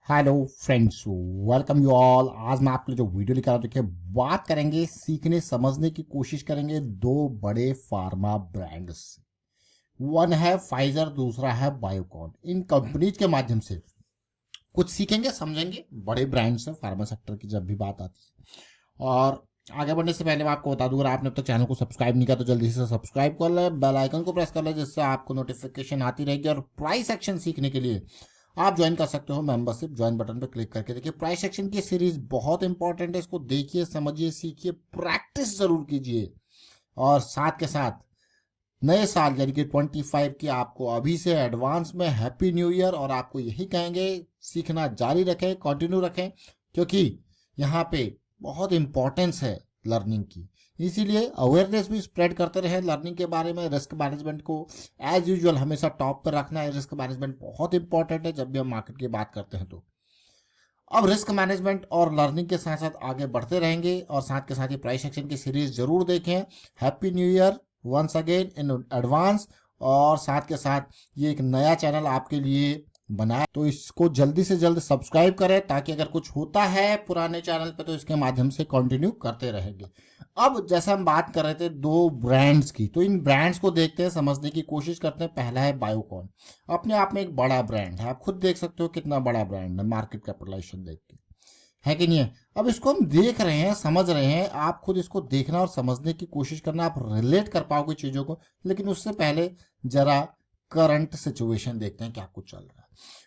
Hello friends, welcome you all. आज मैं आपके लिए जो वीडियो लेकर आया हूं, देखिए बात करेंगे, सीखने समझने की कोशिश करेंगे दो बड़े फार्मा ब्रांड्स। वन है फाइजर, दूसरा है बायोकॉन। इन कंपनीज के माध्यम से कुछ सीखेंगे, समझेंगे। बड़े ब्रांड्स हैं फार्मा सेक्टर की जब भी बात आती है। और आगे बढ़ने से पहले मैं आपको बता दूं, अगर आपने अब तक चैनल को सब्सक्राइब नहीं किया तो जल्दी से सब्सक्राइब कर ले, बेल आइकन को प्रेस कर ले, जिससे आपको नोटिफिकेशन आती रहेगी। और प्राइस एक्शन सीखने के लिए आप ज्वाइन कर सकते हो मेंबरशिप, ज्वाइन बटन पर क्लिक करके। देखिए प्राइस एक्शन की सीरीज बहुत इंपॉर्टेंट है, इसको देखिए, समझिए, सीखिए, प्रैक्टिस जरूर कीजिए। और साथ के साथ नए साल यानी कि 25 की आपको अभी से एडवांस में हैप्पी न्यू ईयर। और आपको यही कहेंगे, सीखना जारी रखें, कंटिन्यू रखें, क्योंकि यहाँ पे बहुत इंपॉर्टेंस है लर्निंग की। इसीलिए अवेयरनेस भी स्प्रेड करते रहे लर्निंग के बारे में। रिस्क मैनेजमेंट को एज यूजुअल हमेशा टॉप पर रखना है। रिस्क मैनेजमेंट बहुत इंपॉर्टेंट है जब भी हम मार्केट की बात करते हैं। तो अब रिस्क मैनेजमेंट और लर्निंग के साथ साथ आगे बढ़ते रहेंगे। और साथ के साथ ही प्राइस एक्शन की सीरीज जरूर देखें। Happy new year once again in advance. और साथ के साथ ये एक नया चैनल आपके लिए बनाया, तो इसको जल्दी से जल्द सब्सक्राइब करें, ताकि अगर कुछ होता है पुराने चैनल पे तो इसके माध्यम से कंटिन्यू करते रहेंगे। अब जैसे हम बात कर रहे थे दो ब्रांड्स की, तो इन ब्रांड्स को देखते हैं, समझने की कोशिश करते हैं। पहला है बायोकॉन। अपने आप में एक बड़ा ब्रांड है, आप खुद देख सकते हो कितना बड़ा ब्रांड है मार्केट कैपिटलाइजेशन देख के, है कि नहीं है। अब इसको हम देख रहे हैं, समझ रहे हैं, आप खुद इसको देखना और समझने की कोशिश करना, आप रिलेट कर पाओगे चीजों को। लेकिन उससे पहले जरा करंट सिचुएशन देखते हैं, क्या कुछ चल रहा है।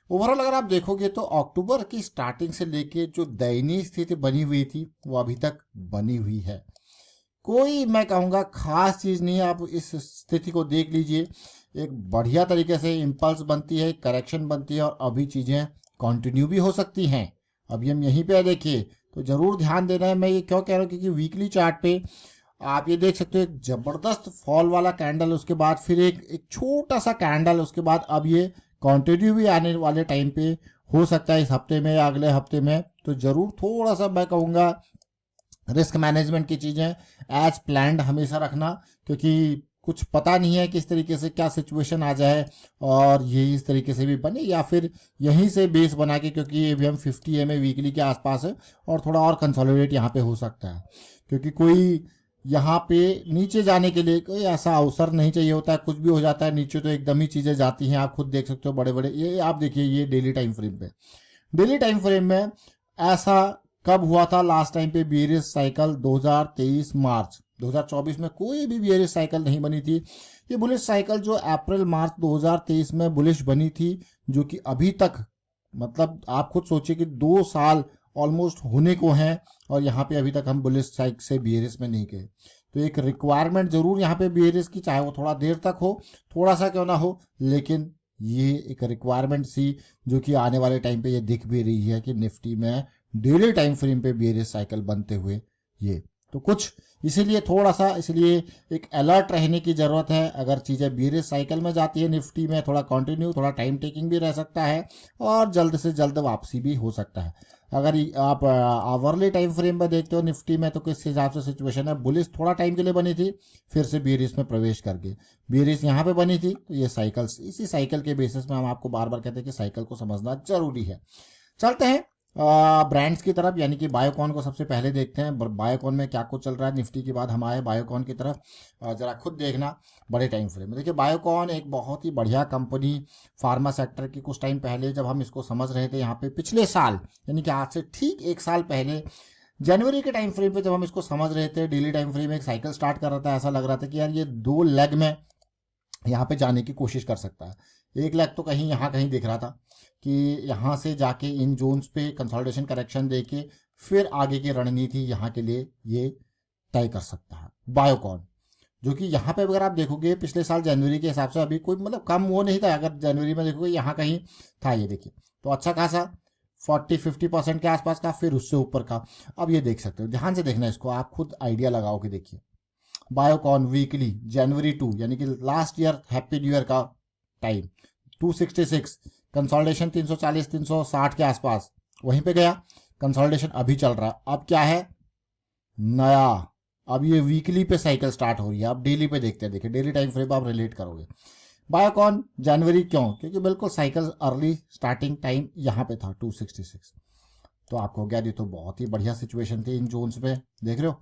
ओवरऑल अगर आप देखोगे तो अक्टूबर की स्टार्टिंग से लेके जो दयनीय स्थिति बनी हुई थी वो अभी तक बनी हुई है। कोई मैं कहूँगा खास चीज़ नहीं है। आप इस स्थिति को देख लीजिए, एक बढ़िया तरीके से इम्पल्स बनती है, करेक्शन बनती है, और अभी चीज़ें कंटिन्यू भी हो सकती हैं। अभी हम यहीं पे देखिए, तो ज़रूर ध्यान देना है। मैं ये क्यों कह रहा हूँ, क्योंकि वीकली चार्ट पे आप ये देख सकते हो, एक ज़बरदस्त फॉल वाला कैंडल, उसके बाद फिर एक छोटा सा कैंडल, उसके बाद अब ये कंटिन्यू भी आने वाले टाइम पे हो सकता है, इस हफ्ते में या अगले हफ्ते में। तो ज़रूर थोड़ा सा मैं कहूँगा रिस्क मैनेजमेंट की चीज़ें एज प्लान्ड हमेशा रखना, क्योंकि कुछ पता नहीं है किस तरीके से क्या सिचुएशन आ जाए और ये इस तरीके से भी बने, या फिर यहीं से बेस बना के, क्योंकि ये भी हम 50 एम वीकली के आसपास है और थोड़ा और कंसोलिडेट यहाँ पे हो सकता है। क्योंकि कोई यहाँ पे नीचे जाने के लिए कोई ऐसा अवसर नहीं चाहिए होता है, कुछ भी हो जाता है नीचे तो एकदम ही चीज़ें जाती हैं। आप खुद देख सकते हो बड़े बड़े, ये आप देखिए, ये डेली टाइम फ्रेम पे, डेली टाइम फ्रेम में ऐसा कब हुआ था लास्ट टाइम पे? बियरिश साइकिल 2023 मार्च 2024 में कोई भी बियरिश साइकिल नहीं बनी थी। ये बुलिश साइकिल जो अप्रैल मार्च 2023 में बुलिश बनी थी, जो कि अभी तक, मतलब आप खुद सोचिए कि 2 साल ऑलमोस्ट होने को हैं, और यहाँ पे अभी तक हम बुलिश साइकिल से बियरिश में नहीं गए। तो एक रिक्वायरमेंट जरूर यहाँ पे बियरिश की, चाहे वो थोड़ा देर तक हो, थोड़ा सा क्यों ना हो, लेकिन ये एक रिक्वायरमेंट सी, जो कि आने वाले टाइम पे ये दिख भी रही है कि निफ्टी में डेली टाइम फ्रेम पे बियरिश साइकिल बनते हुए ये, तो कुछ इसीलिए थोड़ा सा, इसलिए एक अलर्ट रहने की ज़रूरत है। अगर चीज़ें बियरिश साइकिल में जाती है निफ्टी में, थोड़ा कंटिन्यू, थोड़ा टाइम टेकिंग भी रह सकता है, और जल्द से जल्द वापसी भी हो सकता है। अगर आप आवरली टाइम फ्रेम में देखते हो निफ्टी में, तो किस हिसाब से सिचुएशन है? बुलिश थोड़ा टाइम के लिए बनी थी, फिर से बियरिश में प्रवेश करके बियरिश यहाँ पे बनी थी। तो ये साइकिल्स, इसी साइकिल के बेसिस में हम आपको बार बार कहते हैं कि साइकिल को समझना जरूरी है। चलते हैं ब्रांड्स की तरफ, यानी कि बायोकॉन को सबसे पहले देखते हैं। बायोकॉन में क्या कुछ चल रहा है। निफ्टी के बाद हम आए बायोकॉन की तरफ। जरा खुद देखना बड़े टाइम फ्रेम में। देखिए बायोकॉन एक बहुत ही बढ़िया कंपनी, फार्मा सेक्टर की। कुछ टाइम पहले जब हम इसको समझ रहे थे, यहाँ पे पिछले साल, यानी कि आज से ठीक 1 साल पहले जनवरी के टाइम फ्रेम पे जब हम इसको समझ रहे थे, डेली टाइम फ्रेम में एक साइकिल स्टार्ट कर रहा था, ऐसा लग रहा था कि यार ये 2 लेग में यहाँ पे जाने की कोशिश कर सकता है। एक लेग तो कहीं यहाँ कहीं दिख रहा था कि यहाँ से जाके इन जोन्स पे कंसोलिडेशन करेक्शन देके फिर आगे की रणनीति यहाँ के लिए ये तय कर सकता है बायोकॉन। जो कि यहाँ पे अगर आप देखोगे पिछले साल जनवरी के हिसाब से अभी कोई मतलब कम वो नहीं था। अगर जनवरी में देखोगे यहाँ कहीं था, ये देखिए, तो अच्छा खासा 40-50% के आसपास का, फिर उससे ऊपर का। अब ये देख सकते हो, ध्यान से देखना इसको, आप खुद आइडिया लगाओ कि देखिए बायोकॉन वीकली जनवरी 2 यानी कि last year happy new year का टाइम 266, कंसोलिडेशन 340-360 के आसपास, वहीं पे गया। कंसोलिडेशन अभी चल रहा है। अब क्या है नया, अब ये वीकली पे साइकिल स्टार्ट हो रही है। अब डेली पे देखते हैं, देखिए डेली टाइम फ्रेम आप रिलेट करोगे। बायोकॉन जनवरी क्यों? क्योंकि बिल्कुल साइकिल अर्ली स्टार्टिंग टाइम यहाँ पे था 266, तो आपको गया ये तो बहुत ही बढ़िया सिचुएशन थी इन जोन्स पे, देख रहे हो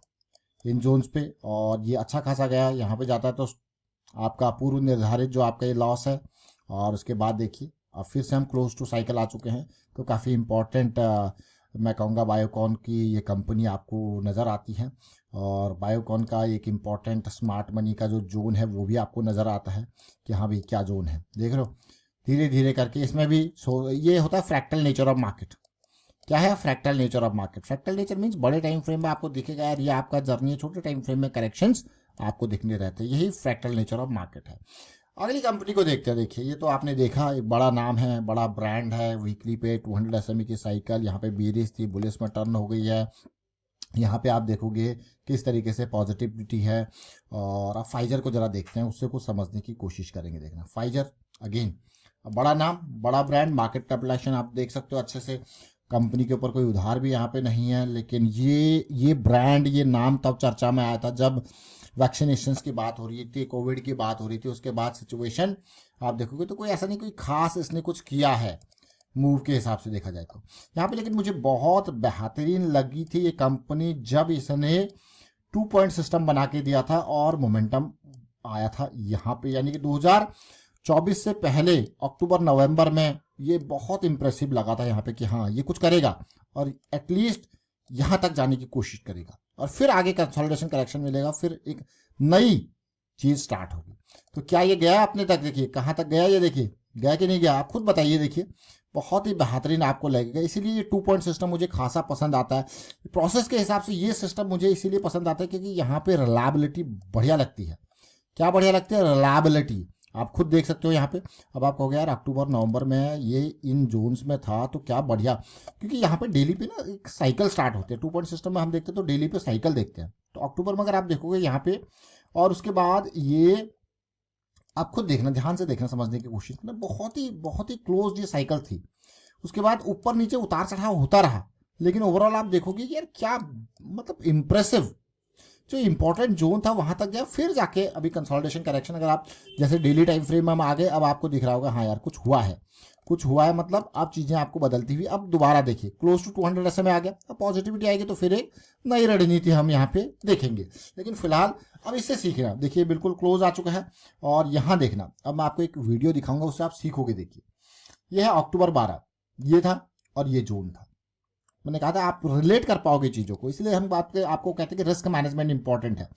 इन जोन्स पे, और ये अच्छा खासा गया यहाँ पे जाता है तो आपका पूर्व निर्धारित जो आपका ये लॉस है। और उसके बाद देखिए अब फिर से हम क्लोज टू साइकिल आ चुके हैं, तो काफ़ी इंपॉर्टेंट मैं कहूँगा बायोकॉन की ये कंपनी आपको नज़र आती है। और बायोकॉन का एक इम्पॉर्टेंट स्मार्ट मनी का जो जोन है वो भी आपको नज़र आता है कि हाँ भाई क्या जोन है, देख रहे हो धीरे धीरे करके इसमें भी। ये होता है फ्रैक्टल नेचर ऑफ मार्केट। क्या है fractal nature of market? Fractal nature means बड़े टाइम फ्रेम में आपको दिखेगा यार ये आपका जर्नी है, छोटे टाइम फ्रेम में करेक्शंस आपको दिखने रहते हैं, यही फ्रैक्टल नेचर ऑफ मार्केट है। अगली कंपनी को देखते हैं। देखिए ये तो आपने देखा एक बड़ा नाम है, बड़ा ब्रांड है, वीकली पे 200 एसएमई की साइकिल, यहाँ पे बीरिस थी, बुलिस में टर्न हो गई है। यहाँ पे आप देखोगे किस तरीके से पॉजिटिविटी है। और आप फाइजर को जरा देखते हैं, उससे कुछ समझने की कोशिश करेंगे। देखना फाइजर अगेन बड़ा नाम, बड़ा ब्रांड, मार्केट कैपिटलाइजेशन आप देख सकते हो अच्छे से, कंपनी के ऊपर कोई उधार भी यहाँ पे नहीं है। लेकिन ये ब्रांड, ये नाम तब चर्चा में आया था जब वैक्सीनेशन की बात हो रही थी, कोविड की बात हो रही थी। उसके बाद सिचुएशन आप देखोगे तो कोई ऐसा नहीं कोई खास इसने कुछ किया है मूव के हिसाब से देखा जाए तो यहाँ पे। लेकिन मुझे बहुत बेहतरीन लगी थी ये कंपनी जब इसने 2 पॉइंट सिस्टम बना के दिया था और मोमेंटम आया था यहाँ पे, यानी कि 2024 से पहले अक्टूबर नवंबर में ये बहुत इंप्रेसिव लगा था यहाँ पे कि हाँ ये कुछ करेगा और एटलीस्ट यहाँ तक जाने की कोशिश करेगा और फिर आगे कंसोलिडेशन करेक्शन मिलेगा, फिर एक नई चीज स्टार्ट होगी। तो क्या ये गया अपने तक? देखिए कहाँ तक गया, ये देखिए गया कि नहीं गया, आप खुद बताइए। देखिए बहुत ही बेहतरीन आपको लगेगा, इसीलिए ये 2 पॉइंट सिस्टम मुझे खासा पसंद आता है। प्रोसेस के हिसाब से ये सिस्टम मुझे इसीलिए पसंद आता है क्योंकि यहाँ पे रिलायबिलिटी बढ़िया लगती है। क्या बढ़िया लगती है? रिलायबिलिटी। आप खुद देख सकते हो यहाँ पे। अब आप कहोगे यार अक्टूबर नवंबर में ये इन जोन्स में था तो क्या बढ़िया, क्योंकि यहाँ पे डेली पे ना एक साइकिल स्टार्ट होते हैं। 2 पॉइंट सिस्टम में हम देखते हैं तो डेली पे साइकिल देखते हैं, तो अक्टूबर में अगर आप देखोगे यहाँ पे और उसके बाद ये आप खुद देखना, ध्यान से देखना, समझने की कोशिश करना, बहुत ही क्लोज ये साइकिल थी। उसके बाद ऊपर नीचे उतार चढ़ाव होता रहा, लेकिन ओवरऑल आप देखोगे यार क्या मतलब इंप्रेसिव जो इंपॉर्टेंट जोन था वहां तक गया। फिर जाके अभी कंसोलिडेशन करेक्शन, अगर आप जैसे डेली टाइम फ्रेम में हम आ गए, अब आपको दिख रहा होगा हाँ यार कुछ हुआ है, मतलब अब चीजें आपको बदलती हुई। अब दोबारा देखिए क्लोज टू 200 एसएमए आ गया, अब पॉजिटिविटी आएगी तो फिर एक नई रणनीति हम यहाँ पे देखेंगे। लेकिन फिलहाल अब इससे सीखना, देखिए बिल्कुल क्लोज आ चुका है। और यहाँ देखना, अब मैं आपको एक वीडियो दिखाऊंगा, उससे आप सीखोगे। देखिए यह है अक्टूबर 12, ये था और ये जोन था। मैंने कहा था आप रिलेट कर पाओगे चीज़ों को, इसलिए हम आपको कहते हैं कि रिस्क मैनेजमेंट इंपॉर्टेंट है।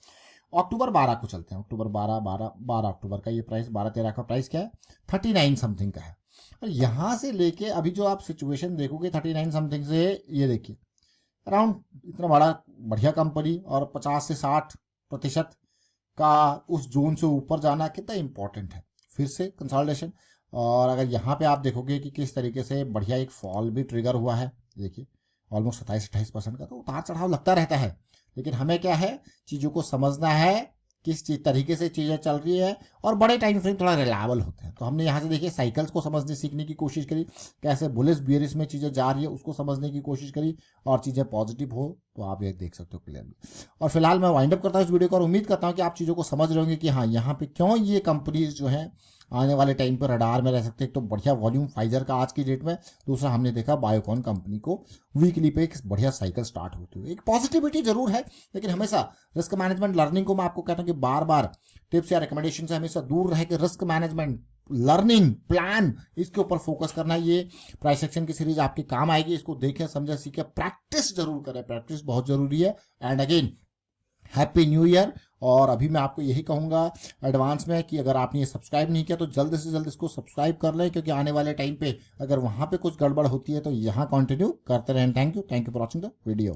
अक्टूबर 12 को चलते हैं। अक्टूबर 12 अक्टूबर का ये प्राइस 12-13 का प्राइस क्या है? 39 समथिंग का है। और यहाँ से लेके अभी जो आप सिचुएशन देखोगे 39 समथिंग से, ये देखिए अराउंड इतना बड़ा बढ़िया कंपनी और 50 से 60% का उस जोन से ऊपर जाना कितना इंपॉर्टेंट है। फिर से कंसोलिडेशन, और अगर यहाँ पे आप देखोगे कि किस तरीके से बढ़िया एक फॉल भी ट्रिगर हुआ है, देखिए ऑलमोस्ट 27-28% का, तो उतार चढ़ाव लगता रहता है। लेकिन हमें क्या है, चीज़ों को समझना है किस तरीके से चीज़ें चल रही है, और बड़े टाइम फ्रेम थोड़ा रिलायबल होते हैं। तो हमने यहाँ से देखिए साइकिल्स को समझने सीखने की कोशिश करी, कैसे बुलिश बियरिश में चीज़ें जा रही है उसको समझने की कोशिश करी, और चीज़ें पॉजिटिव हो तो आप ये देख सकते हो क्लियरली। और फिलहाल मैं वाइंड अप करता हूँ इस वीडियो को, और उम्मीद करता हूँ कि आप चीज़ों को समझ रहे होंगे कि हाँ यहाँ पे क्यों ये कंपनीज जो है आने वाले टाइम पर रडार में रह सकते हैं। एक तो बढ़िया वॉल्यूम फाइजर का आज की डेट में, दूसरा हमने देखा बायोकॉन कंपनी को वीकली पे एक बढ़िया साइकिल स्टार्ट होती हुई। एक पॉजिटिविटी जरूर है, लेकिन हमेशा रिस्क मैनेजमेंट लर्निंग को मैं आपको कहता हूँ कि बार बार टिप्स या रिकमेंडेशन से हमेशा दूर रहे कि रिस्क मैनेजमेंट लर्निंग प्लान इसके ऊपर फोकस करना। ये प्राइस एक्शन की सीरीज आपके काम आएगी, इसको देखें समझें सीखें, प्रैक्टिस जरूर करें, प्रैक्टिस बहुत जरूरी है। And again happy new year. और अभी मैं आपको यही कहूँगा एडवांस में कि अगर आपने ये सब्सक्राइब नहीं किया तो जल्द से जल्द इसको सब्सक्राइब कर लें, क्योंकि आने वाले टाइम पे अगर वहाँ पे कुछ गड़बड़ होती है तो यहाँ कंटिन्यू करते रहें। Thank you for watching the video.